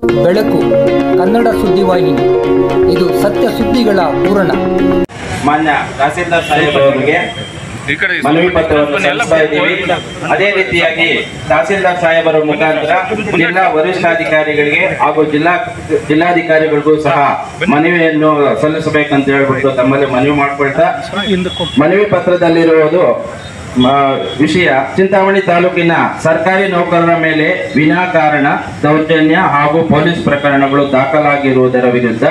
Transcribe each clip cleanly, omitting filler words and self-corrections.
ಬೆಳಕು ಕನ್ನಡ ಸುದ್ದಿವಾಹಿನಿ, ಇದು ಸತ್ಯ ಸುದ್ದಿಗಳ ಪೂರಣ. ಮಾನ್ಯ ತಹಸೀಲ್ದಾರ್ ಸಾಹೇಬರವರಿಗೆ ಮನವಿ ಪತ್ರವನ್ನು ಸಲ್ಲಿಸ್ತಾ ಇದ್ದೀವಿ. ಅದೇ ರೀತಿಯಾಗಿ ತಹಸೀಲ್ದಾರ್ ಸಾಹೇಬರ ಮುಖಾಂತರ ಜಿಲ್ಲಾ ವರಿಷ್ಠಾಧಿಕಾರಿಗಳಿಗೆ ಹಾಗೂ ಜಿಲ್ಲಾಧಿಕಾರಿಗಳಿಗೂ ಸಹ ಮನವಿಯನ್ನು ಸಲ್ಲಿಸಬೇಕಂತ ಹೇಳ್ಬಿಟ್ಟು ತಮ್ಮಲ್ಲಿ ಮನವಿ ಮಾಡಿಕೊಳ್ತಾ, ಮನವಿ ಪತ್ರದಲ್ಲಿರುವುದು ವಿಷಯ ಚಿಂತಾಮಣಿ ತಾಲೂಕಿನ ಸರ್ಕಾರಿ ನೌಕರರ ಮೇಲೆ ವಿನಾಕಾರಣ ದೌರ್ಜನ್ಯ ಹಾಗೂ ಪೊಲೀಸ್ ಪ್ರಕರಣಗಳು ದಾಖಲಾಗಿರುವುದರ ವಿರುದ್ಧ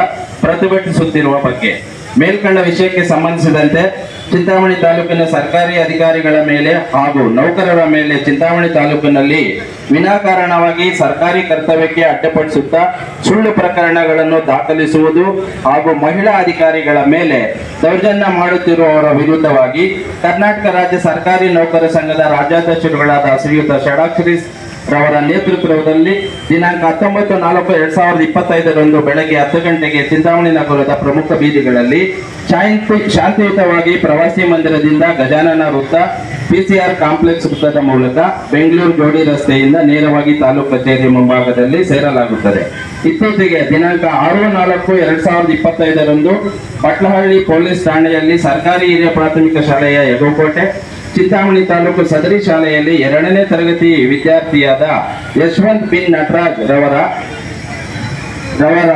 ಪ್ರತಿಭಟಿಸುತ್ತಿರುವ ಬಗ್ಗೆ. ಮೇಲ್ಕಂಡ ವಿಷಯಕ್ಕೆ ಸಂಬಂಧಿಸಿದಂತೆ ಚಿಂತಾಮಣಿ ತಾಲೂಕಿನ ಸರ್ಕಾರಿ ಅಧಿಕಾರಿಗಳ ಮೇಲೆ ಹಾಗೂ ನೌಕರರ ಮೇಲೆ ಚಿಂತಾಮಣಿ ತಾಲೂಕಿನಲ್ಲಿ ವಿನಾಕಾರಣವಾಗಿ ಸರ್ಕಾರಿ ಕರ್ತವ್ಯಕ್ಕೆ ಅಡ್ಡಿಪಡಿಸುತ್ತಾ ಸುಳ್ಳು ಪ್ರಕರಣಗಳನ್ನು ದಾಖಲಿಸುವುದು ಹಾಗೂ ಮಹಿಳಾ ಅಧಿಕಾರಿಗಳ ಮೇಲೆ ದೌರ್ಜನ್ಯ ಮಾಡುತ್ತಿರುವವರ ವಿರುದ್ಧವಾಗಿ ಕರ್ನಾಟಕ ರಾಜ್ಯ ಸರ್ಕಾರಿ ನೌಕರ ಸಂಘದ ರಾಜ್ಯಾಧ್ಯಕ್ಷರುಗಳಾದ ಶ್ರೀಯುತ ಷಡಾಕ್ಷರಿ ರವರ ನೇತೃತ್ವದಲ್ಲಿ ದಿನಾಂಕ 19/4/2025 ಬೆಳಗ್ಗೆ 10 ಗಂಟೆಗೆ ಚಿಂತಾಮಣಿ ನಗರದ ಪ್ರಮುಖ ಬೀದಿಗಳಲ್ಲಿ ಶಾಂತಿಯುತವಾಗಿ ಪ್ರವಾಸಿ ಮಂದಿರದಿಂದ ಗಜಾನನ ವೃತ್ತ, ಪಿಸಿಆರ್ ಕಾಂಪ್ಲೆಕ್ಸ್ ವೃತ್ತದ ಮೂಲಕ ಬೆಂಗಳೂರು ಜೋಡಿ ರಸ್ತೆಯಿಂದ ನೇರವಾಗಿ ತಾಲೂಕು ಕಚೇರಿ ಮುಂಭಾಗದಲ್ಲಿ ಸೇರಲಾಗುತ್ತದೆ. ಇತ್ತೀಚೆಗೆ ದಿನಾಂಕ 6/4/2025 ಪಟ್ಲಹಳ್ಳಿ ಪೊಲೀಸ್ ಠಾಣೆಯಲ್ಲಿ ಸರ್ಕಾರಿ ಹಿರಿಯ ಪ್ರಾಥಮಿಕ ಶಾಲೆಯ ಯಗೋಕೋಟೆ, ಚಿಂತಾಮಣಿ ತಾಲೂಕು ಸದರಿ ಶಾಲೆಯಲ್ಲಿ 2ನೇ ತರಗತಿ ವಿದ್ಯಾರ್ಥಿಯಾದ ಯಶವಂತ್ ಬಿನ್ ನಟರಾಜ್ ರವರ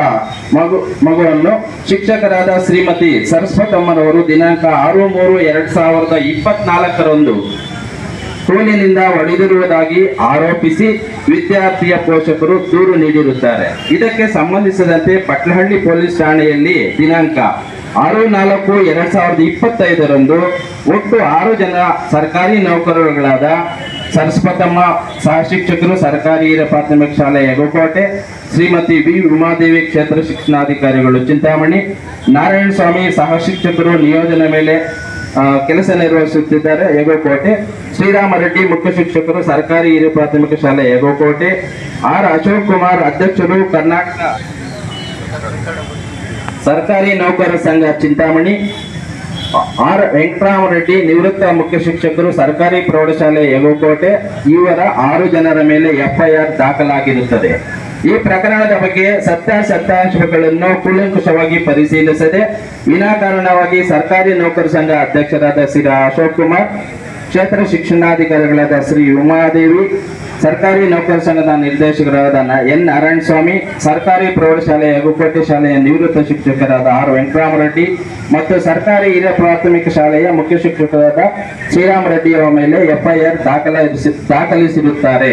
ಮಗುವನ್ನು ಶಿಕ್ಷಕರಾದ ಶ್ರೀಮತಿ ಸರಸ್ವತಮ್ಮರವರು ದಿನಾಂಕ 6/3/2024 ಸ್ಕೂಲಿನಿಂದ ಹೊಡೆದಿರುವುದಾಗಿ ಆರೋಪಿಸಿ ವಿದ್ಯಾರ್ಥಿಯ ಪೋಷಕರು ದೂರು ನೀಡಿರುತ್ತಾರೆ. ಇದಕ್ಕೆ ಸಂಬಂಧಿಸಿದಂತೆ ಪಟ್ಲಹಳ್ಳಿ ಪೊಲೀಸ್ ಠಾಣೆಯಲ್ಲಿ ದಿನಾಂಕ 6/4/2025 ಒಟ್ಟು 6 ಜನ ಸರ್ಕಾರಿ ನೌಕರರುಗಳಾದ ಸರಸ್ವತಮ್ಮ ಸಹ ಶಿಕ್ಷಕರು ಸರ್ಕಾರಿ ಹಿರಿಯ ಪ್ರಾಥಮಿಕ ಶಾಲೆ ಯಗೋಕೋಟೆ, ಶ್ರೀಮತಿ ವಿ ಉಮಾದೇವಿ ಕ್ಷೇತ್ರ ಶಿಕ್ಷಣಾಧಿಕಾರಿಗಳು ಚಿಂತಾಮಣಿ, ನಾರಾಯಣ ಸ್ವಾಮಿ ಸಹ ಶಿಕ್ಷಕರು ನಿಯೋಜನೆ ಮೇಲೆ ಕೆಲಸ ನಿರ್ವಹಿಸುತ್ತಿದ್ದಾರೆ ಯಗೋಕೋಟೆ, ಶ್ರೀರಾಮ ರೆಡ್ಡಿ ಮುಖ್ಯ ಶಿಕ್ಷಕರು ಸರ್ಕಾರಿ ಹಿರಿಯ ಪ್ರಾಥಮಿಕ ಶಾಲೆ ಯಗೋಕೋಟೆ, ಆರ್ ಅಶೋಕ್ ಕುಮಾರ್ ಅಧ್ಯಕ್ಷರು ಕರ್ನಾಟಕ ಸರ್ಕಾರಿ ನೌಕರರ ಸಂಘ ಚಿಂತಾಮಣಿ, ಆರ್ ವೆಂಕಟರಾಮರೆಡ್ಡಿ ನಿವೃತ್ತ ಮುಖ್ಯ ಶಿಕ್ಷಕರು ಸರ್ಕಾರಿ ಪ್ರೌಢಶಾಲೆ ಯಗೋಕೋಟೆ ಇವರ 6 ಜನರ ಮೇಲೆ ಎಫ್ಐಆರ್ ದಾಖಲಾಗಿರುತ್ತದೆ. ಈ ಪ್ರಕರಣದ ಬಗ್ಗೆ ಸತ್ಯಾಂಶಗಳನ್ನು ಕೂಲಂಕುಷವಾಗಿ ಪರಿಶೀಲಿಸದೆ ವಿನಾಕಾರಣವಾಗಿ ಸರ್ಕಾರಿ ನೌಕರ ಸಂಘ ಅಧ್ಯಕ್ಷರಾದ ಶ್ರೀ ಅಶೋಕ್ ಕುಮಾರ್, ಕ್ಷೇತ್ರ ಶಿಕ್ಷಣಾಧಿಕಾರಿಗಳಾದ ಶ್ರೀ ಉಮಾದೇವಿ, ಸರ್ಕಾರಿ ನೌಕರ ಸಂಘದ ನಿರ್ದೇಶಕರಾದ ಎನ್ ನಾರಾಯಣ ಸ್ವಾಮಿ, ಸರ್ಕಾರಿ ಪ್ರೌಢಶಾಲೆ ಯಗೋಕೋಟೆ ಶಾಲೆಯ ನಿವೃತ್ತ ಶಿಕ್ಷಕರಾದ ಆರ್ ವೆಂಕಟರಾಮರೆಡ್ಡಿ ಮತ್ತು ಸರ್ಕಾರಿ ಹಿರಿಯ ಪ್ರಾಥಮಿಕ ಶಾಲೆಯ ಮುಖ್ಯ ಶಿಕ್ಷಕರಾದ ಶ್ರೀರಾಮ ರೆಡ್ಡಿಯವರ ಮೇಲೆ ಎಫ್ಐಆರ್ ದಾಖಲಿಸಿರುತ್ತಾರೆ.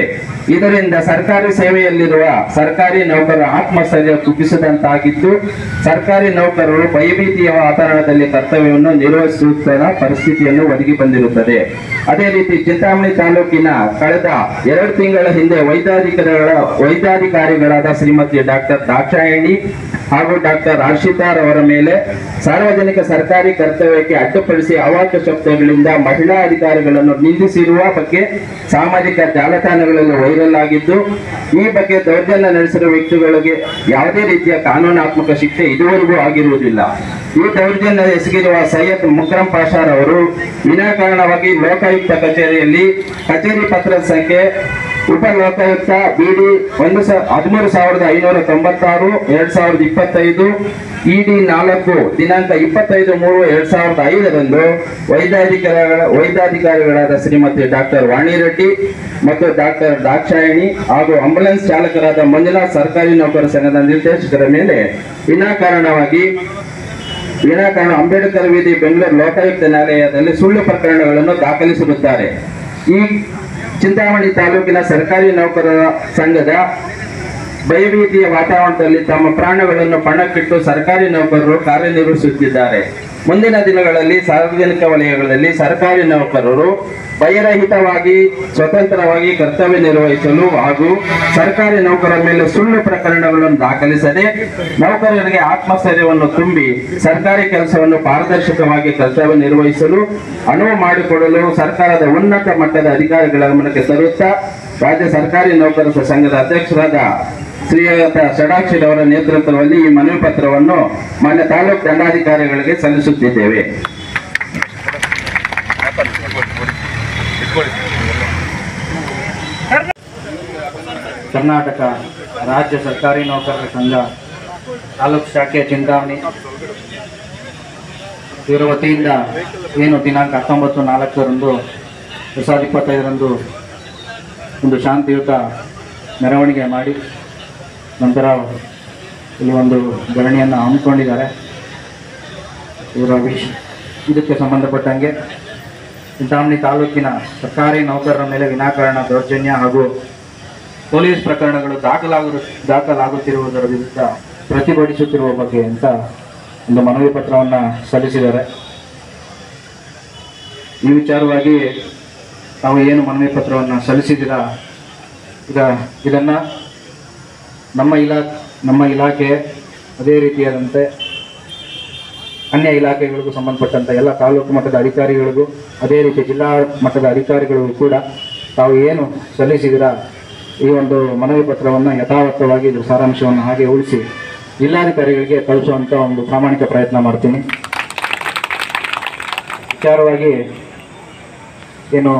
ಇದರಿಂದ ಸರ್ಕಾರಿ ಸೇವೆಯಲ್ಲಿರುವ ಸರ್ಕಾರಿ ನೌಕರರ ಆತ್ಮಸ್ಥೈರ್ಯ ಕುಗ್ಗಿಸಿದಂತಾಗಿದ್ದು, ಸರ್ಕಾರಿ ನೌಕರರು ಭಯಭೀತಿಯ ವಾತಾವರಣದಲ್ಲಿ ಕರ್ತವ್ಯವನ್ನು ನಿರ್ವಹಿಸುತ್ತಿರುವ ಪರಿಸ್ಥಿತಿಯನ್ನು ಒದಗಿ ಬಂದಿರುತ್ತದೆ. ಅದೇ ರೀತಿ ಚಿಂತಾಮಣಿ ತಾಲೂಕಿನ ಕಳೆದ 2 ತಿಂಗಳ ಹಿಂದೆ ವೈದ್ಯಾಧಿಕಾರಿಗಳಾದ ಶ್ರೀಮತಿ ಡಾಕ್ಟರ್ ದಾಕ್ಷಾಯಣಿ ಹಾಗೂ ಡಾಕ್ಟರ್ ಹರ್ಷಿತಾರ್ ಅವರ ಮೇಲೆ ಸಾರ್ವಜನಿಕ ಸರ್ಕಾರಿ ಕರ್ತವ್ಯಕ್ಕೆ ಅಡ್ಡಿಪಡಿಸಿ ಅವಾಚ್ಯ ಶಬ್ದಗಳಿಂದ ಮಹಿಳಾ ಅಧಿಕಾರಿಗಳನ್ನು ನಿಂದಿಸಿರುವ ಬಗ್ಗೆ ಸಾಮಾಜಿಕ ಜಾಲತಾಣಗಳಲ್ಲಿ ವೈರಲ್ ಆಗಿದ್ದು, ಈ ಬಗ್ಗೆ ದೌರ್ಜನ್ಯ ನಡೆಸಿರುವ ವ್ಯಕ್ತಿಗಳಿಗೆ ಯಾವುದೇ ರೀತಿಯ ಕಾನೂನಾತ್ಮಕ ಶಿಕ್ಷೆ ಇದುವರೆಗೂ ಆಗಿರುವುದಿಲ್ಲ. ಈ ದೌರ್ಜನ್ಯ ಎಸಗಿರುವ ಸೈಯದ್ ಮುಕ್ರಂ ಪಾಷಾರ್ ಅವರು ವಿನಾಕಾರಣವಾಗಿ ಲೋಕಾಯುಕ್ತ ಕಚೇರಿಯಲ್ಲಿ ಕಚೇರಿ ಪತ್ರದ ಸಂಖ್ಯೆ ಉಪ ಲೋಕಾಯುಕ್ತ BD 13,596/2025 ED 4 ದಿನಾಂಕ 25/3/2005 ವೈದ್ಯಾಧಿಕಾರಿಗಳಾದ ಶ್ರೀಮತಿ ಡಾಕ್ಟರ್ ವಾಣಿ ರೆಡ್ಡಿ ಮತ್ತು ಡಾಕ್ಟರ್ ದಾಕ್ಷಾಯಣಿ ಹಾಗೂ ಆಂಬ್ಯುಲೆನ್ಸ್ ಚಾಲಕರಾದ ಮಂಜುನಾಥ್ ಸರ್ಕಾರಿ ನೌಕರ ಸಂಘದ ನಿರ್ದೇಶಕರ ಮೇಲೆ ವಿನಾಕಾರಣ ಅಂಬೇಡ್ಕರ್ ವೀದಿ ಬೆಂಗಳೂರು ಲೋಕಾಯುಕ್ತ ನ್ಯಾಯಾಲಯದಲ್ಲಿ ಸುಳ್ಳು ಪ್ರಕರಣಗಳನ್ನು ದಾಖಲಿಸಿರುತ್ತಾರೆ. ಈ ಚಿಂತಾಮಣಿ ತಾಲೂಕಿನ ಸರ್ಕಾರಿ ನೌಕರರ ಸಂಘದ ಭಯಭೀತಿಯ ವಾತಾವರಣದಲ್ಲಿ ತಮ್ಮ ಪ್ರಾಣಗಳನ್ನು ಪಣಕ್ಕಿಟ್ಟು ಸರ್ಕಾರಿ ನೌಕರರು ಕಾರ್ಯನಿರ್ವಹಿಸುತ್ತಿದ್ದಾರೆ. ಮುಂದಿನ ದಿನಗಳಲ್ಲಿ ಸಾರ್ವಜನಿಕ ವಲಯಗಳಲ್ಲಿ ಸರ್ಕಾರಿ ನೌಕರರು ಭಯರಹಿತವಾಗಿ ಸ್ವತಂತ್ರವಾಗಿ ಕರ್ತವ್ಯ ನಿರ್ವಹಿಸಲು ಹಾಗೂ ಸರ್ಕಾರಿ ನೌಕರರ ಮೇಲೆ ಸುಳ್ಳು ಪ್ರಕರಣಗಳನ್ನು ದಾಖಲಿಸದೆ ನೌಕರರಿಗೆ ಆತ್ಮಸ್ಥೈರ್ಯವನ್ನು ತುಂಬಿ ಸರ್ಕಾರಿ ಕೆಲಸವನ್ನು ಪಾರದರ್ಶಕವಾಗಿ ಕರ್ತವ್ಯ ನಿರ್ವಹಿಸಲು ಅನುವು ಮಾಡಿಕೊಡಲು ಸರ್ಕಾರದ ಉನ್ನತ ಮಟ್ಟದ ಅಧಿಕಾರಿಗಳ ಗಮನಕ್ಕೆ ತರುತ್ತಾ ರಾಜ್ಯ ಸರ್ಕಾರಿ ನೌಕರರ ಸಂಘದ ಅಧ್ಯಕ್ಷರಾದ ಶ್ರೀಯುತ ಷಡಾಕ್ಷರಿ ಅವರ ನೇತೃತ್ವದಲ್ಲಿ ಈ ಮನವಿ ಪತ್ರವನ್ನು ಮಾನ್ಯ ತಾಲೂಕು ದಂಡಾಧಿಕಾರಿಗಳಿಗೆ ಸಲ್ಲಿಸುತ್ತಿದ್ದೇವೆ. ಕರ್ನಾಟಕ ರಾಜ್ಯ ಸರ್ಕಾರಿ ನೌಕರರ ಸಂಘ ತಾಲೂಕು ಶಾಖೆ ಚಿಂತಾಮಣಿ ಇವರ ವತಿಯಿಂದ ಏನು ದಿನಾಂಕ 19/4 2025 ಒಂದು ಶಾಂತಿಯುತ ಮೆರವಣಿಗೆ ಮಾಡಿ ನಂತರ ಇಲ್ಲಿ ಒಂದು ಧರಣಿಯನ್ನು ಹಮ್ಮಿಕೊಂಡಿದ್ದಾರೆ. ಇದಕ್ಕೆ ಸಂಬಂಧಪಟ್ಟಂಗೆ ಚಿಂತಾಮಣಿ ತಾಲೂಕಿನ ಸರ್ಕಾರಿ ನೌಕರರ ಮೇಲೆ ವಿನಾಕಾರಣ ದೌರ್ಜನ್ಯ ಹಾಗೂ ಪೊಲೀಸ್ ಪ್ರಕರಣಗಳು ದಾಖಲಾಗುತ್ತಿರುವುದರ ವಿರುದ್ಧ ಪ್ರತಿಭಟಿಸುತ್ತಿರುವ ಬಗ್ಗೆ ಅಂತ ಒಂದು ಮನವಿ ಪತ್ರವನ್ನು ಸಲ್ಲಿಸಿದ್ದಾರೆ. ಈ ವಿಚಾರವಾಗಿ ತಾವು ಏನು ಮನವಿ ಪತ್ರವನ್ನು ಸಲ್ಲಿಸಿದ್ದೀರಾ, ಇದನ್ನು ನಮ್ಮ ಇಲಾಖೆ ಅದೇ ರೀತಿಯಾದಂತೆ ಅನ್ಯ ಇಲಾಖೆಗಳಿಗೂ ಸಂಬಂಧಪಟ್ಟಂಥ ಎಲ್ಲ ತಾಲೂಕು ಮಟ್ಟದ ಅಧಿಕಾರಿಗಳಿಗೂ ಅದೇ ರೀತಿ ಜಿಲ್ಲಾ ಮಟ್ಟದ ಅಧಿಕಾರಿಗಳಿಗೂ ಕೂಡ ತಾವು ಏನು ಸಲ್ಲಿಸಿದಿರ ಈ ಒಂದು ಮನವಿ ಪತ್ರವನ್ನು ಯಥಾವತ್ತವಾಗಿ ಇದರ ಸಾರಾಂಶವನ್ನು ಹಾಗೆ ಉಳಿಸಿ ಜಿಲ್ಲಾಧಿಕಾರಿಗಳಿಗೆ ಕಳಿಸುವಂಥ ಒಂದು ಪ್ರಾಮಾಣಿಕ ಪ್ರಯತ್ನ ಮಾಡ್ತೀನಿ. ವಿಚಾರವಾಗಿ ಏನು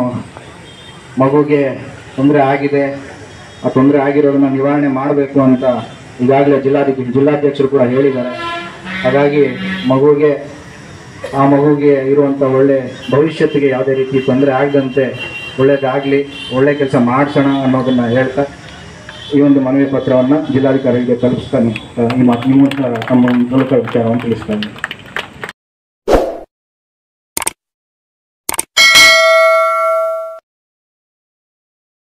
ಮಗುಗೆ ತೊಂದರೆ ಆಗಿದೆ, ಆ ತೊಂದರೆ ಆಗಿರೋದನ್ನು ನಿವಾರಣೆ ಮಾಡಬೇಕು ಅಂತ ಈಗಾಗಲೇ ಜಿಲ್ಲಾಧ್ಯಕ್ಷರು ಕೂಡ ಹೇಳಿದ್ದಾರೆ. ಹಾಗಾಗಿ ಆ ಮಗುಗೆ ಇರುವಂಥ ಒಳ್ಳೆ ಭವಿಷ್ಯತ್ತಿಗೆ ಯಾವುದೇ ರೀತಿ ತೊಂದರೆ ಆಗದಂತೆ ಒಳ್ಳೆಯದಾಗಲಿ, ಒಳ್ಳೆ ಕೆಲಸ ಮಾಡಿಸೋಣ ಅನ್ನೋದನ್ನು ಹೇಳ್ತಾ ಈ ಒಂದು ಮನವಿ ಪತ್ರವನ್ನು ಜಿಲ್ಲಾಧಿಕಾರಿಗಳಿಗೆ ತಲುಪಿಸ್ತಾನೆ. ನಿಮ್ಮ ಮೂಲಕ ತಮ್ಮ ಮೂಲಕ ವಿಚಾರವನ್ನು ತಿಳಿಸ್ತಾನೆ.